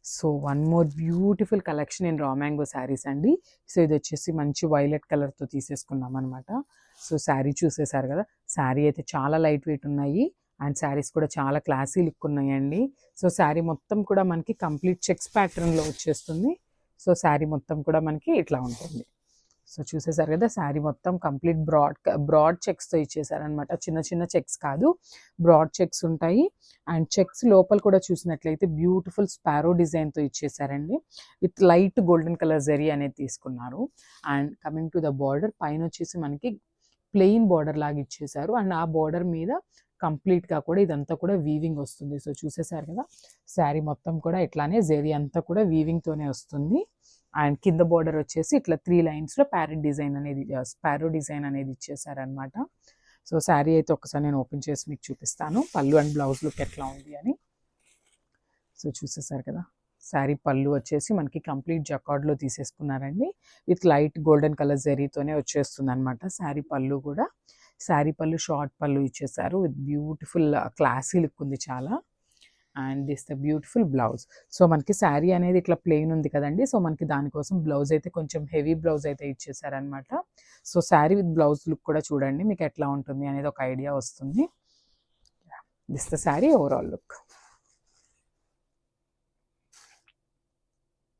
So one more beautiful collection in raw mango saris అండి. So ఇది వచ్చేసి మంచి వైలెట్ కలర్తో తీసేసుకున్నాం అనమాట. సో శారీ చూసేసారు కదా, శారీ అయితే చాలా లైట్ వెయిట్ ఉన్నాయి అండ్ శారీస్ కూడా చాలా క్లాసీ లుక్ ఉన్నాయండి. సో శారీ మొత్తం కూడా మనకి కంప్లీట్ చెక్స్ ప్యాటర్న్లో వచ్చేస్తుంది. సో శారీ మొత్తం కూడా మనకి ఇట్లా ఉంటుంది. సో చూసేసారు కదా, శారీ మొత్తం కంప్లీట్ బ్రాడ్ చెక్స్తో ఇచ్చేసారనమాట. చిన్న చిన్న చెక్స్ కాదు, బ్రాడ్ చెక్స్ ఉంటాయి. అండ్ చెక్స్ లోపల కూడా చూసినట్లయితే బ్యూటిఫుల్ స్పారో డిజైన్తో ఇచ్చేసారండి. With light golden colour zari అనేది తీసుకున్నారు. And coming to the border, పైన వచ్చేసి మనకి ప్లెయిన్ బార్డర్ లాగా ఇచ్చేసారు. అండ్ ఆ బార్డర్ మీద కంప్లీట్గా కూడా ఇదంతా కూడా వీవింగ్ వస్తుంది. సో చూసేసారు కదా, శారీ మొత్తం కూడా ఇట్లానే జరీ అంతా కూడా వీవింగ్తోనే వస్తుంది. అండ్ కింద బార్డర్ వచ్చేసి ఇట్లా 3 లైన్స్లో స్పారో డిజైన్ అనేది ఇచ్చేసారనమాట. సో శారీ అయితే ఒకసారి నేను ఓపెన్ చేసి మీకు చూపిస్తాను పళ్ళు అండ్ బ్లౌజ్ లుక్ ఎట్లా ఉంది అని. సో చూసేసారు కదా, శారీ పళ్ళు వచ్చేసి మనకి కంప్లీట్ జకార్డ్లో తీసేసుకున్నారండి. విత్ లైట్ గోల్డెన్ కలర్ జరీతోనే వచ్చేస్తుంది అనమాట శారీ పళ్ళు కూడా. శారీ పళ్ళు షార్ట్ పళ్ళు ఇచ్చేసారు విత్ బ్యూటిఫుల్ క్లాసీ లుక్ ఉంది చాలా. And this the beautiful blouse. So మనకి శారీ అనేది ఇట్లా ప్లెయిన్ ఉంది కదండి, సో మనకి దానికోసం బ్లౌజ్ అయితే కొంచెం హెవీ బ్లౌజ్ అయితే ఇచ్చేసారనమాట. So sari with blouse look కూడా చూడండి మీకు ఎట్లా ఉంటుంది అనేది ఒక ఐడియా వస్తుంది. This the sari overall look.